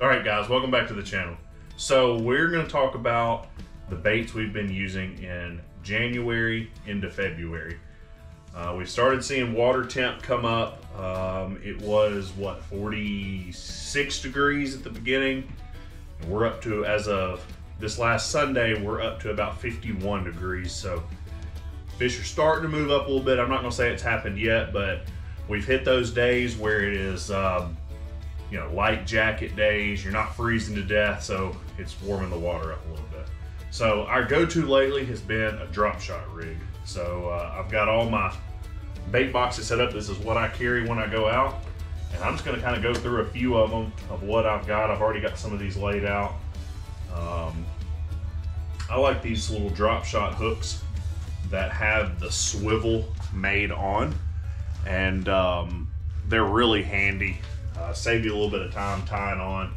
Alright guys, welcome back to the channel. So we're going to talk about the baits we've been using in January into February. We started seeing water temp come up. It was what, 46 degrees at the beginning. And we're up to, as of this last Sunday, we're up to about 51 degrees. So fish are starting to move up a little bit. I'm not going to say it's happened yet, but we've hit those days where it is you know, light jacket days, you're not freezing to death, so it's warming the water up a little bit. So our go-to lately has been a drop shot rig. So I've got all my bait boxes set up. This is what I carry when I go out, and I'm just gonna kind of go through a few of them of what I've got. I've already got some of these laid out. I like these little drop shot hooks that have the swivel made on, and they're really handy. Save you a little bit of time tying on.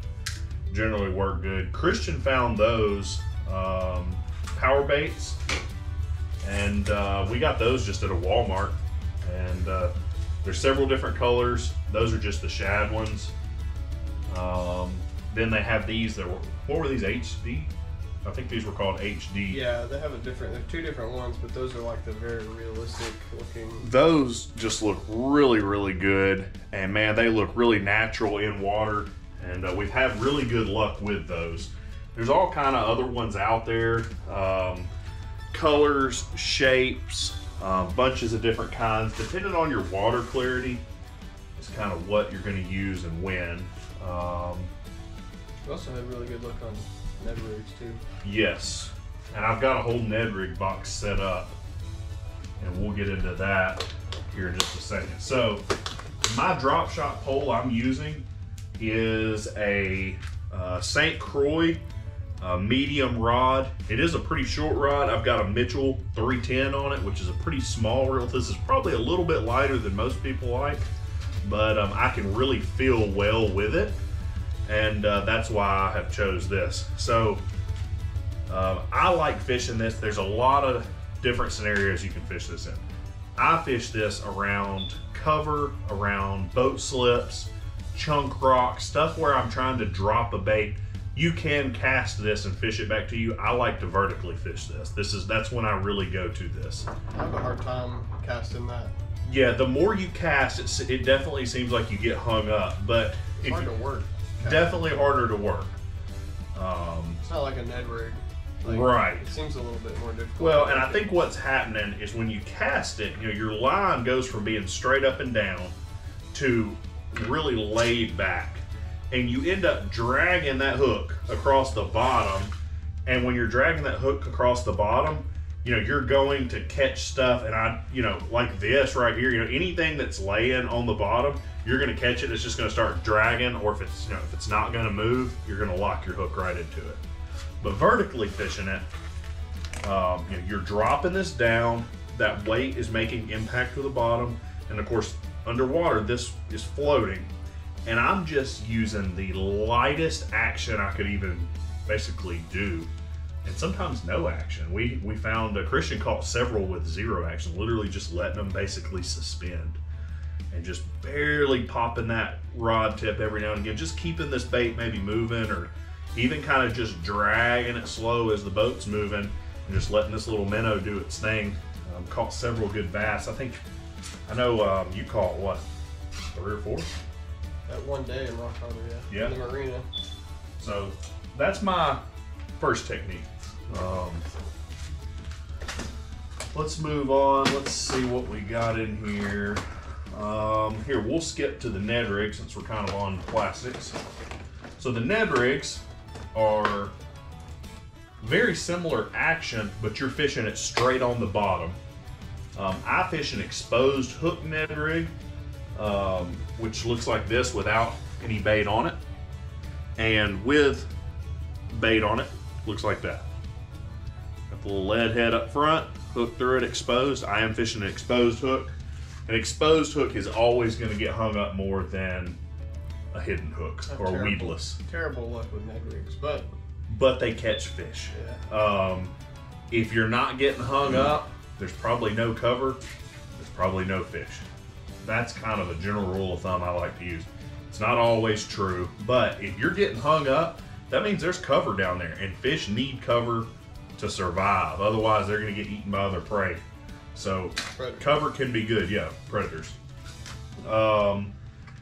Generally work good. Christian found those power baits, and we got those just at a Walmart, and there's several different colors. Those are just the shad ones. Then they have these that were, what were these, HD? I think these were called HD. Yeah, they have a different, they're two different ones, but those are like the very realistic looking. Those just look really, really good. And man, they look really natural in water. And we've had really good luck with those. There's all kind of other ones out there. Colors, shapes, bunches of different kinds. Depending on your water clarity, is kind of what you're gonna use and when. We also have really good luck on Ned rigs too. Yes, and I've got a whole Ned rig box set up, and we'll get into that here in just a second. So my drop shot pole I'm using is a St. Croix medium rod. It is a pretty short rod. I've got a Mitchell 310 on it, which is a pretty small reel. This is probably a little bit lighter than most people like, but I can really feel well with it. And that's why I have chose this. So I like fishing this. There's a lot of different scenarios you can fish this in. I fish this around cover, around boat slips, chunk rock, stuff where I'm trying to drop a bait. You can cast this and fish it back to you. I like to vertically fish this. That's when I really go to this. I have a hard time casting that. Yeah, the more you cast, it definitely seems like you get hung up, but it's hard to work. Definitely harder to work. It's not like a Ned rig. Like, right. It seems a little bit more difficult. Well, and I think what's happening is when you cast it, you know, your line goes from being straight up and down to really laid back, and you end up dragging that hook across the bottom. And when you're dragging that hook across the bottom, you know, you're going to catch stuff, and you know, like this right here, you know, anything that's laying on the bottom, you're going to catch it. It's just going to start dragging, or if it's, you know, if it's not going to move, you're going to lock your hook right into it. But vertically fishing it, you know, you're dropping this down. That weight is making impact with the bottom, and of course, underwater, this is floating. And I'm just using the lightest action I could even basically do, and sometimes no action. We found Christian caught several with zero action, literally just letting them basically suspend and just barely popping that rod tip every now and again, just keeping this bait maybe moving, or even kind of just dragging it slow as the boat's moving and just letting this little minnow do its thing. Caught several good bass. I know you caught what, 3 or 4? That one day in Rock Harbor, yeah. In the marina. So that's my first technique. Let's move on. Let's see what we got in here. Here, we'll skip to the Ned rig since we're kind of on plastics. So the Ned rigs are very similar action, but you're fishing it straight on the bottom. I fish an exposed hook Ned rig, which looks like this without any bait on it, and with bait on it, looks like that. Got the little lead head up front, hook through it, exposed. I am fishing an exposed hook. An exposed hook is always going to get hung up more than a hidden hook or weedless. Terrible luck with Ned rigs, but they catch fish. Yeah. If you're not getting hung up, there's probably no cover. There's probably no fish. That's kind of a general rule of thumb I like to use. It's not always true, but if you're getting hung up, that means there's cover down there, and fish need cover to survive. Otherwise, they're going to get eaten by other prey. So cover can be good, yeah, predators.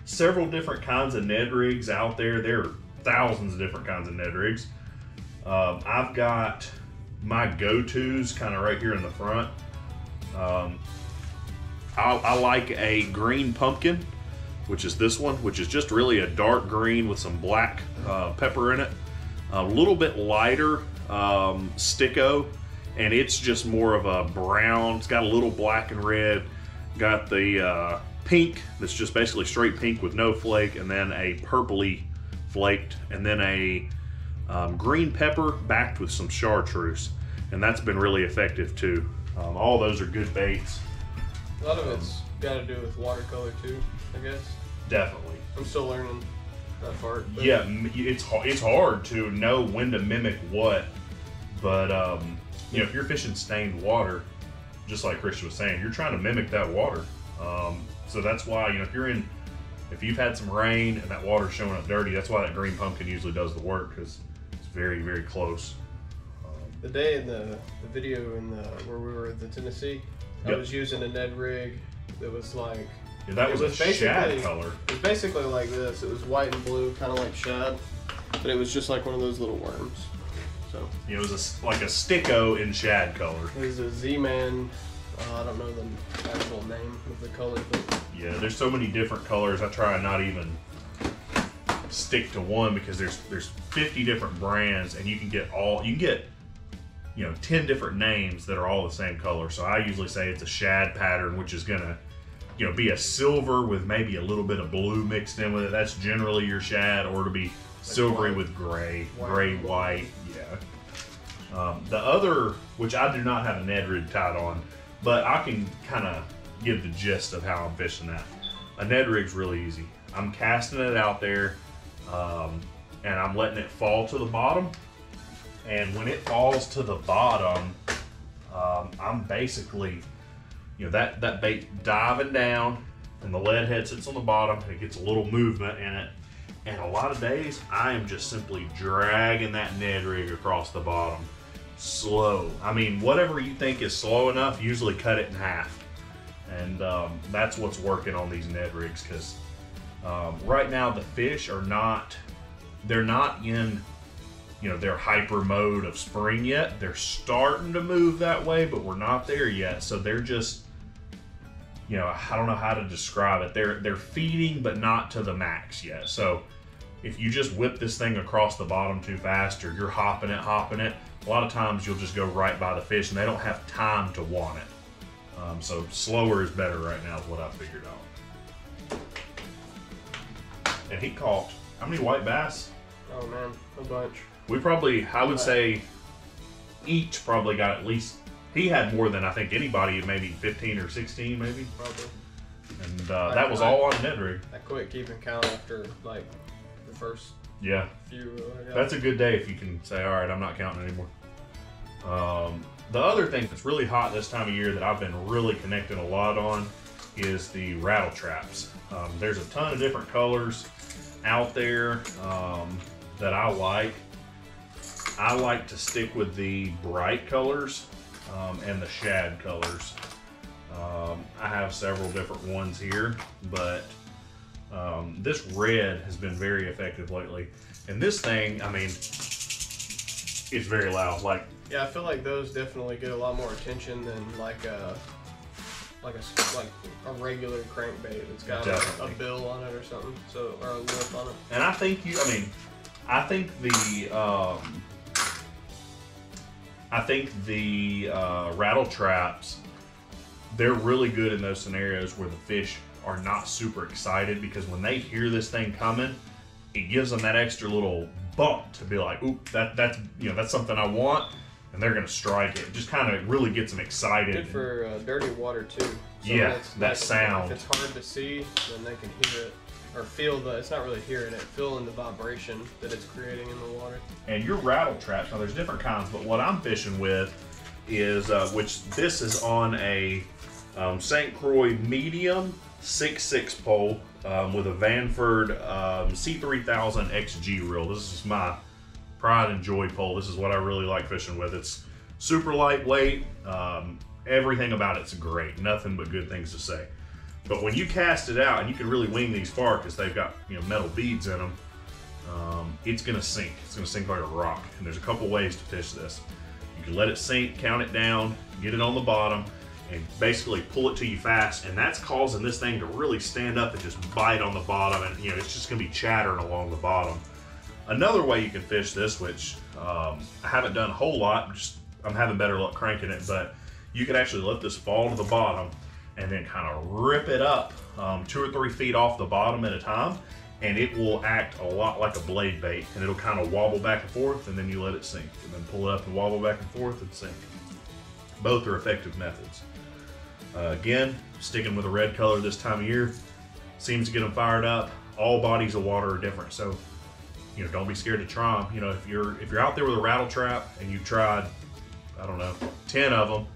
Several different kinds of Ned rigs out there. There are thousands of different kinds of Ned rigs. I've got my go-tos kind of right here in the front. I like a green pumpkin, which is this one, which is just really a dark green with some black pepper in it. A little bit lighter sticko, and it's just more of a brown. It's got a little black and red. Got the pink that's just basically straight pink with no flake, and then a purpley flaked, and then a green pepper backed with some chartreuse, and that's been really effective too. All those are good baits. A lot of it's got to do with watercolor too, I guess. Definitely. I'm still learning that part. Yeah, it's hard to know when to mimic what, but you know, if you're fishing stained water, just like Christian was saying, you're trying to mimic that water. So that's why, you know, if you've had some rain and that water's showing up dirty, that's why that green pumpkin usually does the work, because it's very, very close. The day in the video where we were at the Tennessee, I was using a Ned rig that was like, yeah, that was a shad color. It was basically like this. It was white and blue, kind of like shad, but it was just like one of those little worms. So yeah, it was like a sticko in shad color. It was a Z-Man. I don't know the actual name of the color, but yeah, there's so many different colors. I try and not even stick to one, because there's 50 different brands, and you can get you know, 10 different names that are all the same color. So I usually say it's a shad pattern, which is gonna, you know, be a silver with maybe a little bit of blue mixed in with it. That's generally your shad, or to be silvery like with gray, white, yeah. The other, which I do not have a Ned rig tied on, but I can kind of give the gist of how I'm fishing that. A Ned rig's really easy. I'm casting it out there, and I'm letting it fall to the bottom. And when it falls to the bottom, I'm basically, you know, that bait diving down, and the lead head sits on the bottom, and it gets a little movement in it. And a lot of days, I am just simply dragging that Ned rig across the bottom. Slow. I mean, whatever you think is slow enough, usually cut it in half. And that's what's working on these Ned rigs, because right now the fish are they're not in, you know, their hyper mode of spring yet. They're starting to move that way, but we're not there yet. So they're just, you know, I don't know how to describe it. They're feeding, but not to the max yet. So if you just whip this thing across the bottom too fast, or you're hopping it, a lot of times you'll just go right by the fish, and they don't have time to want it. So slower is better right now is what I figured out. And he caught, how many white bass? Oh man, a bunch. We probably, I would say, each probably got at least, he had more than I think anybody, maybe 15 or 16 maybe. Probably. And that was all on Ned rig. I quit keeping count after like the first few. That's a good day if you can say, all right, I'm not counting anymore. The other thing that's really hot this time of year that I've been really connecting a lot on is the rattle traps. There's a ton of different colors out there that I like. I like to stick with the bright colors and the shad colors. I have several different ones here, but this red has been very effective lately. And this thing, I mean, it's very loud. Like, yeah, I feel like those definitely get a lot more attention than like a regular crankbait that's got a bill on it or something, so, or a lip on it. And I think the rattle traps, they're really good in those scenarios where the fish are not super excited, because when they hear this thing coming, it gives them that extra little bump to be like, oop, that's something I want, and they're gonna strike it. It just kind of really gets them excited. Good for dirty water too. So yeah, that sound. If it's hard to see, then they can hear it, or feel it's not really hearing it, feeling the vibration that it's creating in the water. And your rattle traps, now there's different kinds, but what I'm fishing with is, which this is on a St. Croix medium, 6'6" pole with a Vanford C3000 XG reel. This is my pride and joy pole. This is what I really like fishing with. It's super lightweight. Everything about it's great. Nothing but good things to say. But when you cast it out, and you can really wing these far because they've got, you know, metal beads in them, it's gonna sink. It's gonna sink like a rock. And there's a couple ways to fish this. You can let it sink, count it down, get it on the bottom, and basically pull it to you fast, and that's causing this thing to really stand up and just bite on the bottom, and you know, it's just gonna be chattering along the bottom. Another way you can fish this, which I haven't done a whole lot, I'm having better luck cranking it, but you can actually let this fall to the bottom and then kind of rip it up 2 or 3 feet off the bottom at a time, and it will act a lot like a blade bait, and it'll kind of wobble back and forth, and then you let it sink, and then pull it up and wobble back and forth and sink. Both are effective methods. Again, sticking with a red color this time of year seems to get them fired up. All bodies of water are different, so you know, don't be scared to try them. You know, if you're out there with a rattle trap and you've tried, I don't know, 10 of them,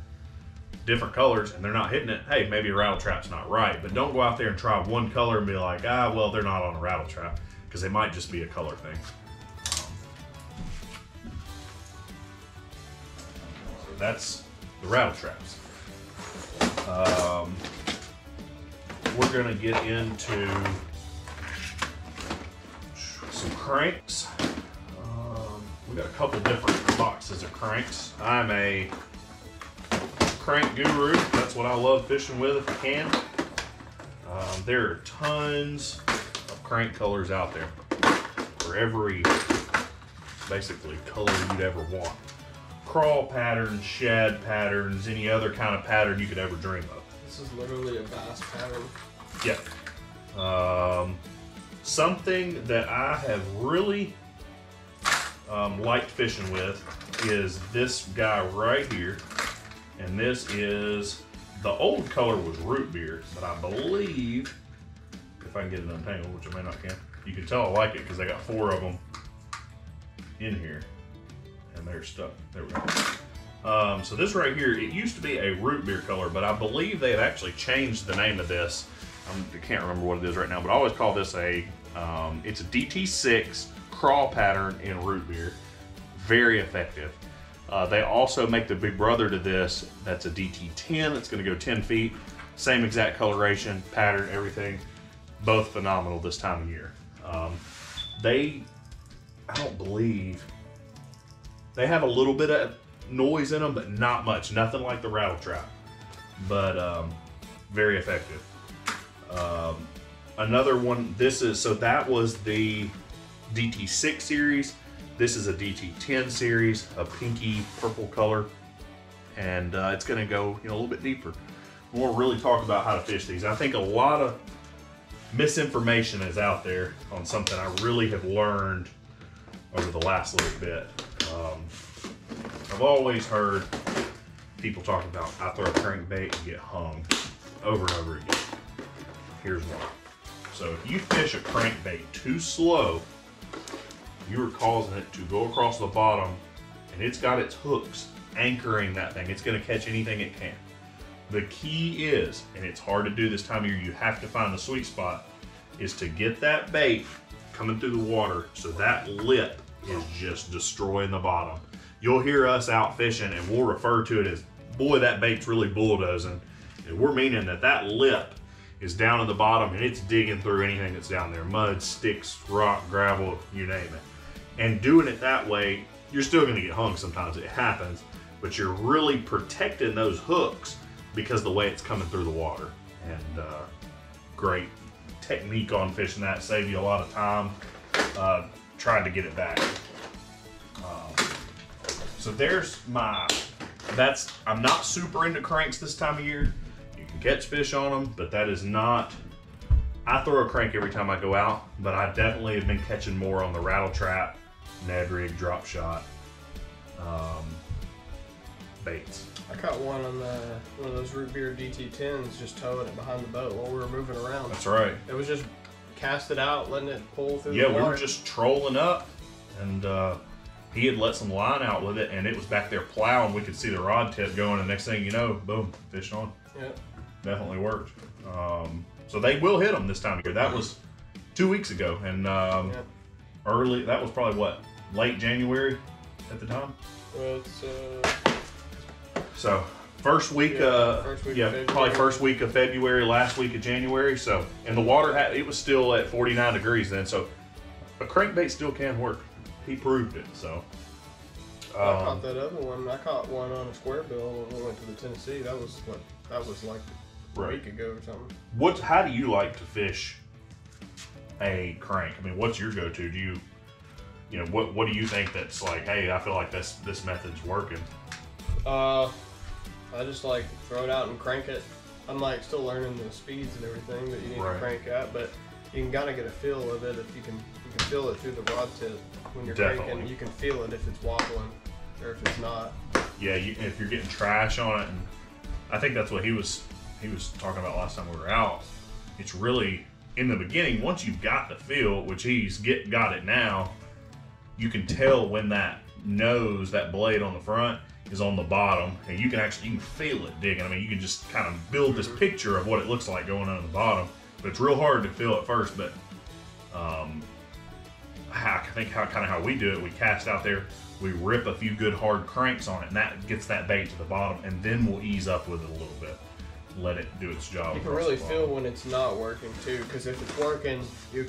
different colors, and they're not hitting it, hey, maybe a rattle trap's not right. But don't go out there and try one color and be like, ah, well, they're not on a rattle trap, because they might just be a color thing. So that's the rattle traps. We're gonna get into some cranks. We got a couple different boxes of cranks. I'm a crank guru. That's what I love fishing with if I can. There are tons of crank colors out there for every basically color you'd ever want. CRAW patterns, shad patterns, any other kind of pattern you could ever dream of. This is literally a bass pattern. Yeah. Something that I have really liked fishing with is this guy right here. And this is, the old color was root beer, but I believe, if I can get it untangled, which I may not can, you can tell I like it because I got 4 of them in here. And they're stuck. There we go. So this right here, it used to be a root beer color, but I believe they've actually changed the name of this. I can't remember what it is right now, but I always call this it's a DT6 CRAW pattern in root beer. Very effective. They also make the big brother to this, that's a DT10, that's gonna go 10 feet. Same exact coloration, pattern, everything. Both phenomenal this time of year. I don't believe, they have a little bit of noise in them, but not much. Nothing like the rattle trap, but very effective. Another one, so that was the DT6 series. This is a DT10 series, a pinky purple color, and it's going to go, you know, a little bit deeper. We'll really talk about how to fish these. I think a lot of misinformation is out there on something I really have learned over the last little bit. I've always heard people talk about, I throw a crankbait and get hung over and over again. Here's why. So if you fish a crankbait too slow, you are causing it to go across the bottom, and it's got its hooks anchoring that thing. It's going to catch anything it can. The key is, and it's hard to do this time of year, you have to find the sweet spot, is to get that bait coming through the water so that lip is just destroying the bottom. You'll hear us out fishing and we'll refer to it as, boy, that bait's really bulldozing. And we're meaning that that lip is down in the bottom and it's digging through anything that's down there. Mud, sticks, rock, gravel, you name it. And doing it that way, you're still gonna get hung sometimes, it happens, but you're really protecting those hooks because of the way it's coming through the water. And great technique on fishing that, save you a lot of time trying to get it back. So there's my, I'm not super into cranks this time of year. You can catch fish on them, but that is not, I throw a crank every time I go out, but I definitely have been catching more on the rattle trap, Ned rig, drop shot, baits. I caught one on one of those root beer DT10s, just towing it behind the boat while we were moving around. That's right. It was just cast it out, letting it pull through the water. Yeah, we were just trolling up, and he had let some line out with it, and it was back there plowing. We could see the rod tip going, and next thing you know, boom, fish on. Yeah. Definitely worked. So they will hit them this time of year. That was 2 weeks ago, and early. That was probably what, late January at the time. Well, it's so first week, probably first week of February, last week of January. So, and the water it was still at 49 degrees then. So a crankbait still can work. He proved it. So I caught that other one. I caught one on a square bill when we went to the Tennessee. That was like a week ago or something. How do you like to fish a crank? I mean, what's your go-to? Do you know, what do you think that's like, hey, I feel like this method's working? I just like throw it out and crank it. I'm like still learning the speeds and everything that you need to crank at, but you can kind of get a feel of it if you can feel it through the rod tip when you're cranking. You can feel it if it's wobbling or if it's not. Yeah, if you're getting trash on it, and I think that's what he was talking about last time we were out. It's really in the beginning, once you've got the feel, which he's got it now, you can tell when that nose, that blade on the front, is on the bottom, and you can feel it digging. I mean, you can just kind of build this picture of what it looks like going on the bottom, but it's real hard to feel at first. But I think how we do it, we cast out there, we rip a few good hard cranks on it, and that gets that bait to the bottom, and then we'll ease up with it a little bit, let it do its job. You can really feel when it's not working too, because if it's working, you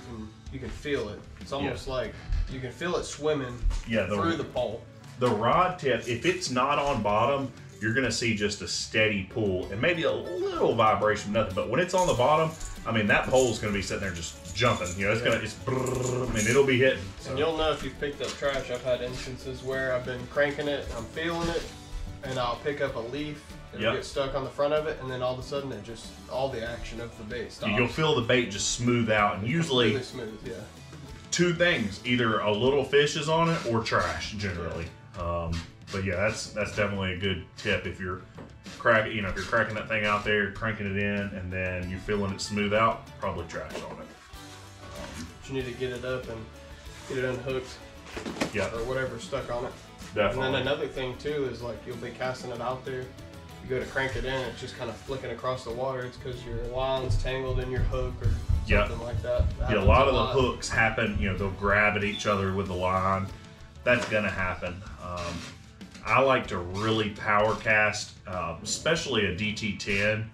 can feel it. It's almost like you can feel it swimming through the pole. The rod tip, if it's not on bottom, you're gonna see just a steady pull and maybe a little vibration, nothing. But when it's on the bottom, I mean, that pole's gonna be sitting there just jumping. You know, it's brrr, I mean, it'll be hitting. So. And you'll know if you've picked up trash. I've had instances where I've been cranking it, I'm feeling it, and I'll pick up a leaf, it'll get stuck on the front of it, and then all of a sudden it just, all the action of the bait stops. You'll feel the bait just smooth out, and usually really smooth, two things, either a little fish is on it or trash generally. But yeah, that's definitely a good tip if you're cracking that thing out there, cranking it in, and then you're feeling it smooth out, probably trash on it. But you need to get it up and get it unhooked, or whatever's stuck on it. Definitely. And then another thing too is like you'll be casting it out there, you go to crank it in, it's just kind of flicking across the water. It's because your line's tangled in your hook or something like that. A lot of the hooks happen, they'll grab at each other with the line. That's gonna happen. I like to really power cast, especially a DT10.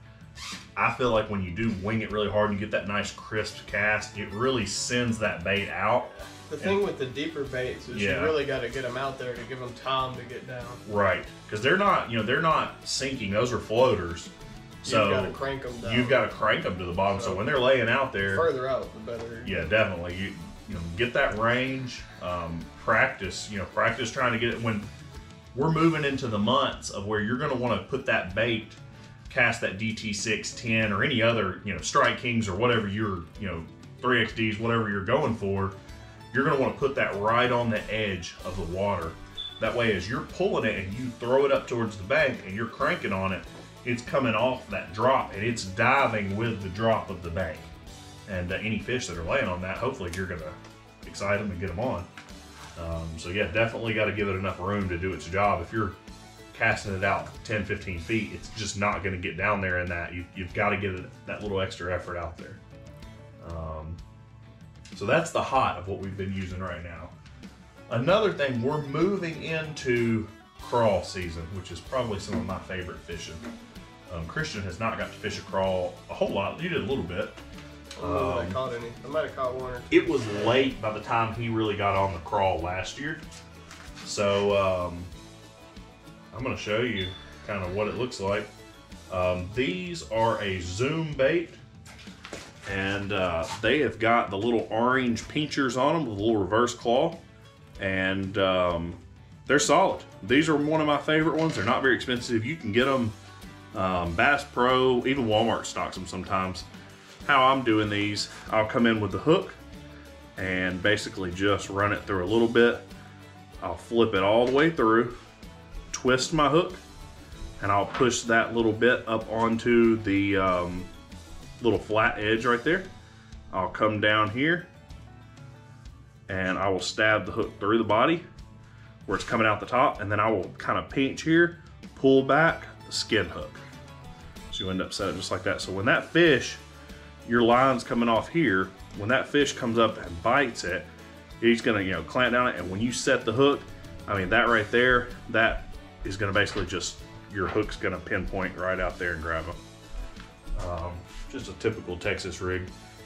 I feel like when you do wing it really hard and you get that nice crisp cast, it really sends that bait out. The thing with the deeper baits is you really got to get them out there to give them time to get down. Right, because they're not sinking. Those are floaters. So you've got to crank them down. You've got to crank them to the bottom. So when they're laying out there, the further out, the better. Yeah, definitely. You get that range. Practice. Practice trying to get it when we're moving into the months of where you're going to want to put that bait, cast that DT6, 10, or any other, Strike Kings or whatever you're, 3XDs, whatever you're going for. You're going to want to put that right on the edge of the water. That way, as you're pulling it and you throw it up towards the bank and you're cranking on it, it's coming off that drop and it's diving with the drop of the bank. And any fish that are laying on that, hopefully you're going to excite them and get them on. So yeah, definitely got to give it enough room to do its job. If you're casting it out 10, 15 feet, it's just not going to get down there in that. You've got to get that little extra effort out there. So that's the hot of what we've been using right now. Another thing, we're moving into crawl season, which is probably some of my favorite fishing. Christian has not got to fish a crawl a whole lot. You did a little bit. I don't know if I caught any. I might have caught one or two. It was late by the time he really got on the crawl last year. So I'm going to show you kind of what it looks like. These are a zoom bait. And they have got the little orange pinchers on them with a little reverse claw. And they're solid. These are one of my favorite ones. They're not very expensive. You can get them Bass Pro, even Walmart stocks them sometimes. How I'm doing these, I'll come in with the hook and basically just run it through a little bit. I'll flip it all the way through, twist my hook, and I'll push that little bit up onto the little flat edge right there. I'll come down here and I will stab the hook through the body where it's coming out the top, and then I will kind of pinch here, pull back the skin hook. So you end up setting it just like that. So when that fish your line's coming off here. When that fish comes up and bites it, he's gonna, you know, clamp down it, and when you set the hook, I mean, that right there, that is gonna basically just, your hook's gonna pinpoint right out there and grab them. Just a typical Texas rig.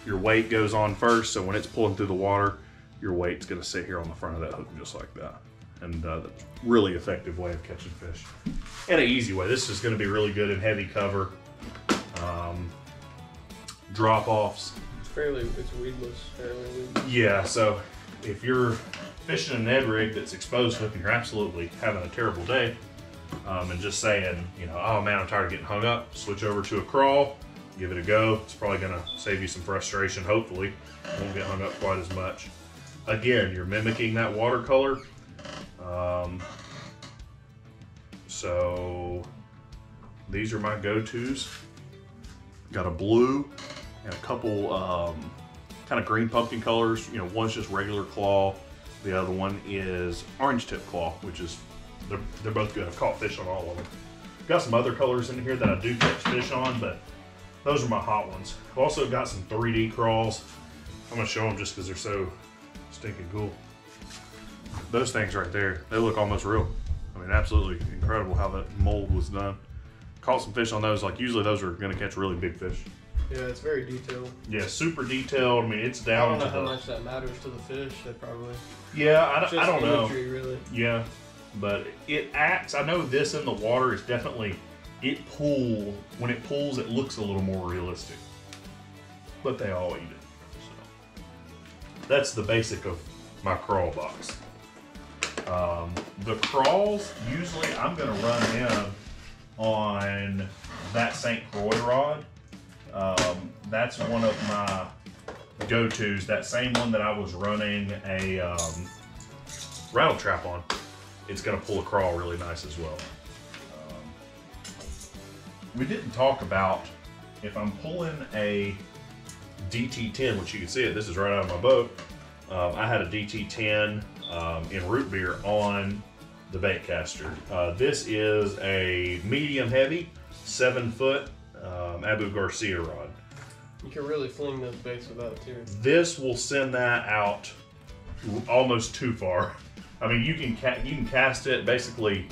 Your weight goes on first, so when it's pulling through the water, your weight's gonna sit here on the front of that hook just like that. And that's a really effective way of catching fish. And an easy way. This is gonna be really good in heavy cover. Drop-offs. It's weedless, fairly weedless. Yeah, so if you're fishing a Ned rig that's exposed hook and you're absolutely having a terrible day, and just saying, you know, oh man, I'm tired of getting hung up, switch over to a CRAW, give it a go. It's probably gonna save you some frustration, hopefully. Won't get hung up quite as much. Again, you're mimicking that watercolor. So these are my go-tos. Got a blue and a couple kind of green pumpkin colors. You know, one's just regular claw. The other one is orange tip claw, which is, they're both good. I've caught fish on all of them. Got some other colors in here that I do catch fish on, but those are my hot ones. I've also got some 3D crawls. I'm gonna show them just because they're so stinking cool. Those things right there, they look almost real. I mean, absolutely incredible how that mold was done. Caught some fish on those. Like, usually those are gonna catch really big fish. Yeah, it's very detailed. Yeah, super detailed. I mean, it's down to the... I don't know how much that matters to the fish. They probably... Yeah, I don't know. Imagery, really. Yeah, but it acts... I know this in the water is definitely... When it pulls, it looks a little more realistic. But they all eat it. So that's the basic of my CRAW box. The crawls, usually I'm going to run in on that St. Croix rod. That's one of my go-tos. That same one that I was running a rattle trap on. It's going to pull a CRAW really nice as well. We didn't talk about, if I'm pulling a DT10, which you can see it, this is right out of my boat. I had a DT10 in root beer on the bait caster. This is a medium heavy, 7-foot Abu Garcia rod. You can really fling those baits with that too. This will send that out almost too far. I mean, you can cast it basically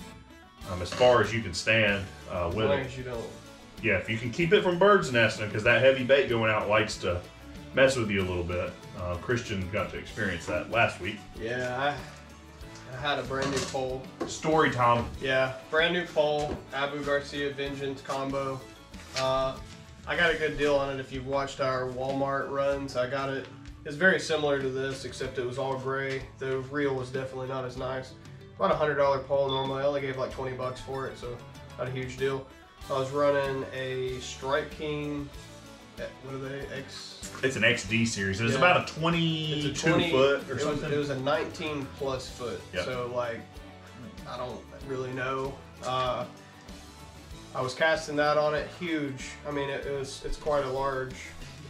as far as you can stand with it. As long as you don't. Yeah, if you can keep it from bird's nesting, because that heavy bait going out likes to mess with you a little bit. Christian got to experience that last week. Yeah, I had a brand new pole. Story time. Yeah, brand new pole, Abu Garcia Vengeance combo. I got a good deal on it. If you've watched our Walmart runs, I got it. It's very similar to this, except it was all gray. The reel was definitely not as nice. About a $100 pole normally. I only gave like 20 bucks for it, so not a huge deal. I was running a Strike King. What are they? It's an XD series. It's about a 22 foot or something. It was a 19 plus foot. Yep. So like, I don't really know. I was casting that on it. Huge. I mean, it's quite a large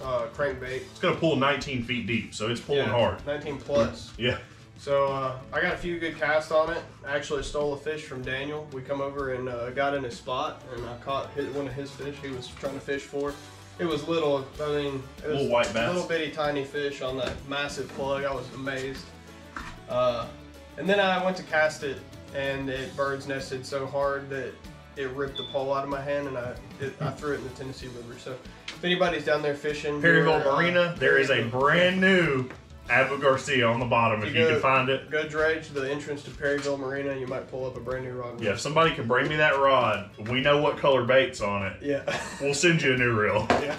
crankbait. It's gonna pull 19 feet deep, so it's pulling hard. 19 plus. Yeah. So I got a few good casts on it. I actually stole a fish from Daniel. We come over and got in his spot, and I caught one of his fish he was trying to fish for. It was little, I mean, it was little white bass. Little bitty tiny fish on that massive plug. I was amazed. And then I went to cast it, and it bird's nested so hard that it ripped the pole out of my hand, and I threw it in the Tennessee River. So if anybody's down there fishing, Perryville Marina, there is a brand new Abu Garcia on the bottom if you can find it. Go dredge the entrance to Perryville Marina, you might pull up a brand new rod. Yeah, if somebody can bring me that rod, we know what color bait's on it. Yeah. We'll send you a new reel. Yeah.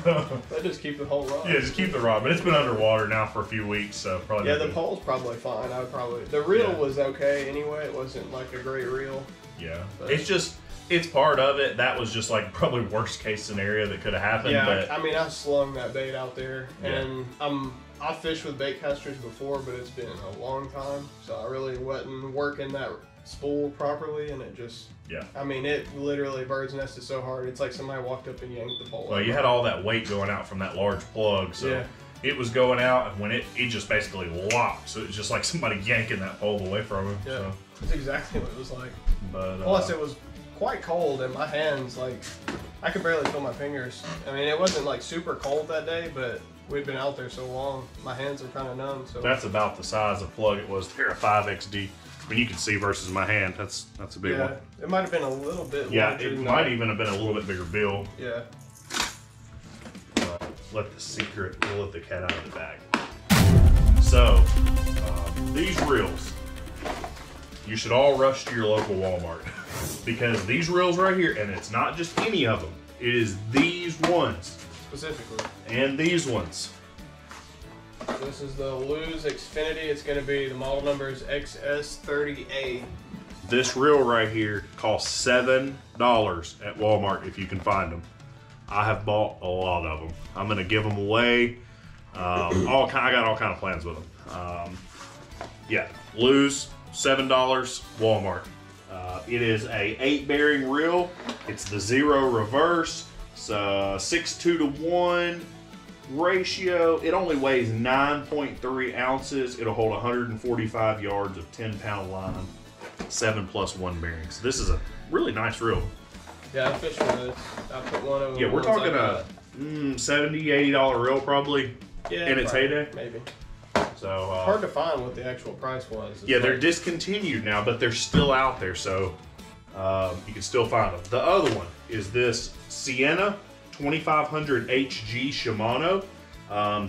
I just keep the whole rod. Yeah, just keep the rod, but it's been underwater now for a few weeks, so probably. Yeah, the pole's probably fine. The reel was okay anyway. It wasn't like a great reel. Yeah, but it's part of it. That was just like probably worst case scenario that could have happened. Yeah, but I mean, I slung that bait out there, and I've fished with bait casters before, but it's been a long time, so I really wasn't working that spool properly, and it just, I mean, it literally bird's nested so hard, it's like somebody walked up and yanked the pole. Well, you had all that weight going out from that large plug, so it was going out, and when it just basically locked, so it was just like somebody yanking that pole away from him. Yeah, so. that's exactly what it was like. But plus, it was quite cold, and my hands, like, I could barely feel my fingers. I mean, it wasn't like super cold that day, but we'd been out there so long, my hands are kind of numb. So that's about the size of plug it was there, a 5XD. I mean, you can see versus my hand. That's a big one. It might have been a little bit. Yeah, it might even have been a little bit bigger bill. Yeah. We'll let the cat out of the bag. So, these reels, you should all rush to your local Walmart because these reels right here, and it's not just any of them, it is these ones. Specifically. And these ones. This is the Lose Xfinity. It's going to be, the model number is XS30A. This reel right here costs $7 at Walmart if you can find them. I have bought a lot of them. I'm going to give them away. I got all kind of plans with them. Yeah, Lose, $7, Walmart. It is a 8-bearing reel. It's the 0 reverse. It's 6:2 to 1 ratio. It only weighs 9.3 ounces. It'll hold 145 yards of 10-pound line, 7+1 bearings. This is a really nice reel. Yeah, I fished with it. I put one over. Yeah, we're talking a $70, $80 reel probably in its heyday. Maybe. So hard to find what the actual price was. Yeah, they're discontinued now, but they're still out there, so you can still find them. The other one is this Sienna 2500 HG Shimano.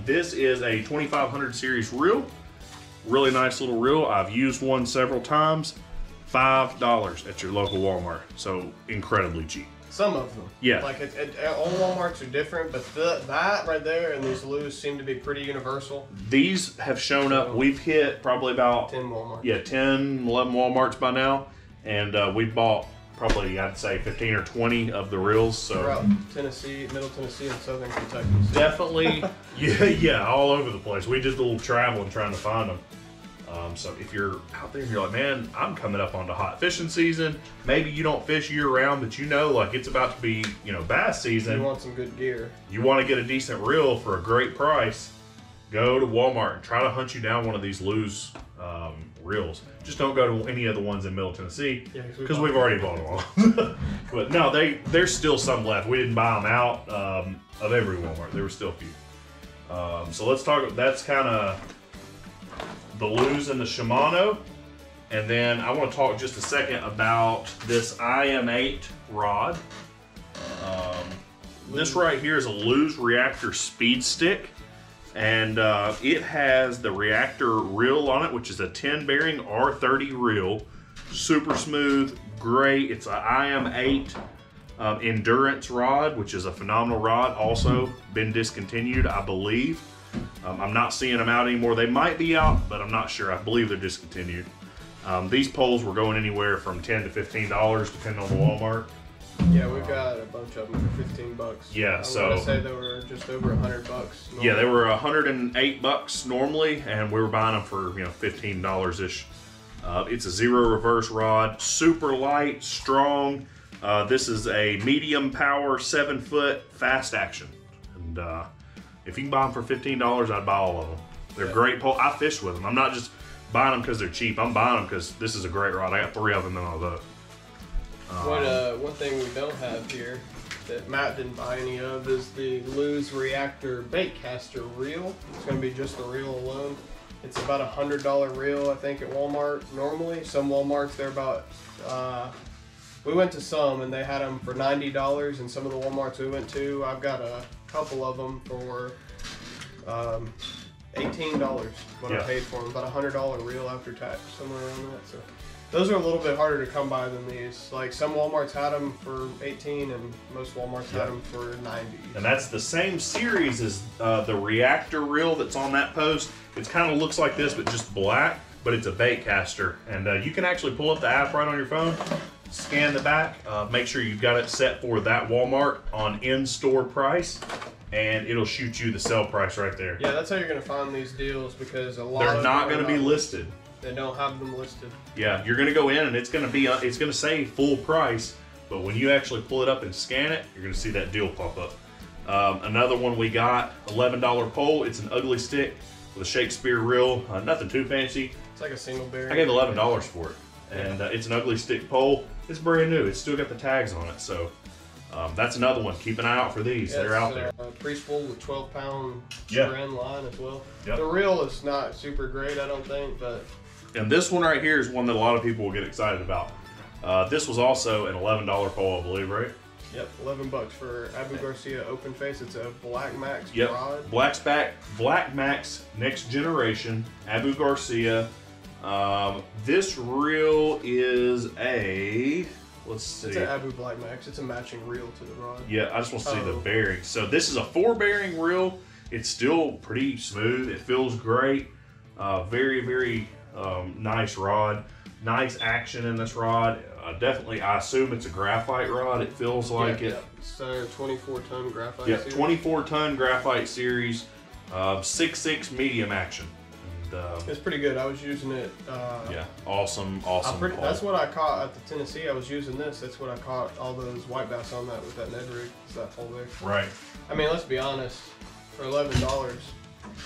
This is a 2500 series reel. Really nice little reel. I've used one several times. $5 at your local Walmart. So incredibly cheap. Some of them. Yeah. Like all Walmarts are different, but that right there and these Lose seem to be pretty universal. These have shown up. We've hit probably about 10 Walmarts. Yeah, 10, 11 Walmarts by now. And we've bought probably, I'd say, 15 or 20 of the reels. So throughout Tennessee, Middle Tennessee, and Southern Kentucky. So. Definitely, yeah, all over the place. We did a little traveling trying to find them. So if you're out there and you're like, man, I'm coming up onto hot fishing season. Maybe you don't fish year round, but you know, like it's about to be, bass season. You want some good gear. You want to get a decent reel for a great price. Go to Walmart and try to hunt you down one of these Lose reels. Just don't go to any of the ones in Middle Tennessee because we've already bought them all. But no, there's still some left. We didn't buy them out of every Walmart. There were still a few. So let's talk. That's kind of the Lose and the Shimano. And then I want to talk just a second about this IM8 rod. This right here is a Lose Reactor Speed Stick. And it has the Reactor reel on it, which is a 10-bearing R30 reel. Super smooth, great. It's an IM8 Endurance rod, which is a phenomenal rod. Also been discontinued, I believe. I'm not seeing them out anymore. They might be out, but I'm not sure. I believe they're discontinued. These poles were going anywhere from $10 to $15, depending on the Walmart. Yeah, we've got a bunch of them for $15. Yeah, I want to say they were just over $100. Normally. Yeah, they were $108 normally, and we were buying them for $15-ish. It's a 0 reverse rod, super light, strong. This is a medium power, 7-foot, fast action. And if you can buy them for $15, I'd buy all of them. They're great pole. I fish with them. I'm not just buying them because they're cheap. I'm buying them because this is a great rod. I got 3 of them in my boat. One thing we don't have here that Matt didn't buy any of is the Lose Reactor Baitcaster reel. It's going to be just the reel alone. It's about $100 reel, I think, at Walmart normally. Some Walmarts, they're about, we went to some and they had them for $90, and some of the Walmarts we went to, I've got a couple of them for $18 what I paid for them. About $100 reel after tax, somewhere around that. So those are a little bit harder to come by than these. Like some Walmarts had them for $18 and most Walmarts had them for $90. And that's the same series as the Reactor reel that's on that post. It kind of looks like this, but just black, but it's a bait caster. And you can actually pull up the app right on your phone, scan the back, make sure you've got it set for that Walmart on in-store price, and it'll shoot you the sell price right there. Yeah, that's how you're going to find these deals, because a lot they're not going to be listed. They don't have them listed. Yeah, you're going to go in and it's going to say full price, but when you actually pull it up and scan it, you're going to see that deal pop up. Another one we got, $11 pole. It's an ugly stick with a Shakespeare reel. Nothing too fancy. It's like a single bearing. I gave $11 for it. and it's an ugly stick pole. It's brand new. It's still got the tags on it, so that's another one. Keep an eye out for these. They're out there. Pre-spool with 12-pound Yeah. end line as well. Yep. The reel is not super great, I don't think, but. And this one right here is one that a lot of people will get excited about. This was also an $11 pole, I believe, right? Yep, $11 for Abu Garcia Open Face. It's a Black Max Yep. rod. Black Max Next Generation Abu Garcia. This reel is a, let's see. It's an Abu Black Max. It's a matching reel to the rod. Yeah, I just want to see the bearings. So this is a 4-bearing reel. It's still pretty smooth. It feels great. Very, very nice rod. Nice action in this rod. Definitely, I assume it's a graphite rod. It feels like it. Yeah. It's a 24-ton graphite Yeah, series. 24-ton graphite series. 6.6 medium action. And, it's pretty good. I was using it. yeah, awesome pole. That's what I caught at the Tennessee. I was using this. That's what I caught all those white bass on that with that Ned rig. It's that pole there. Right. I mean, let's be honest. For $11.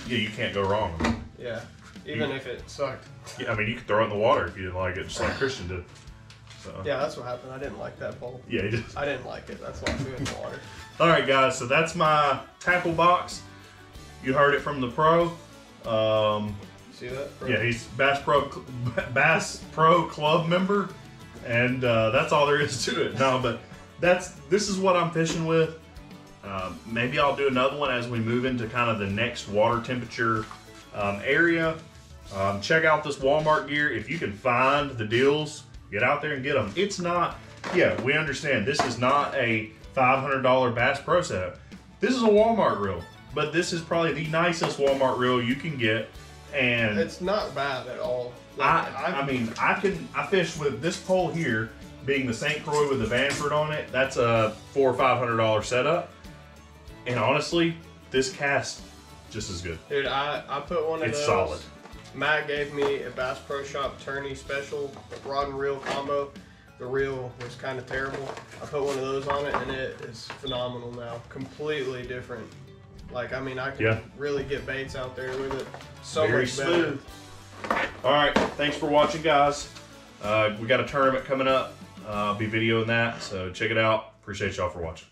Yeah, you can't go wrong with it. Yeah. Even if it sucked. Yeah, I mean, you could throw it in the water if you didn't like it, just like Christian did. So. Yeah, that's what happened. I didn't like that pole. Yeah, he did. I didn't like it. That's why I threw it in the water. All right, guys. So that's my tackle box. You heard it from the pro. See that? Pro? Yeah, he's Bass Pro Club member, and that's all there is to it. No, but this is what I'm fishing with. Maybe I'll do another one as we move into kind of the next water temperature area. Check out this Walmart gear. If you can find the deals, get out there and get them. It's not, yeah, we understand this is not a $500 Bass Pro setup. This is a Walmart reel, but this is probably the nicest Walmart reel you can get. And it's not bad at all. Like, I fish with this pole here being the St. Croix with the Vanford on it. That's a $400 or $500 setup. And honestly, this cast just as good. Dude, I put one of those. It's solid. Matt gave me a Bass Pro Shop tourney special rod and reel combo. The reel was kind of terrible. I put one of those on it and it is phenomenal now. Completely different. Like, I mean, I can really get baits out there with it. So very much smooth. better. All right, thanks for watching, guys. We got a tournament coming up. I'll be videoing that, so check it out. Appreciate y'all for watching.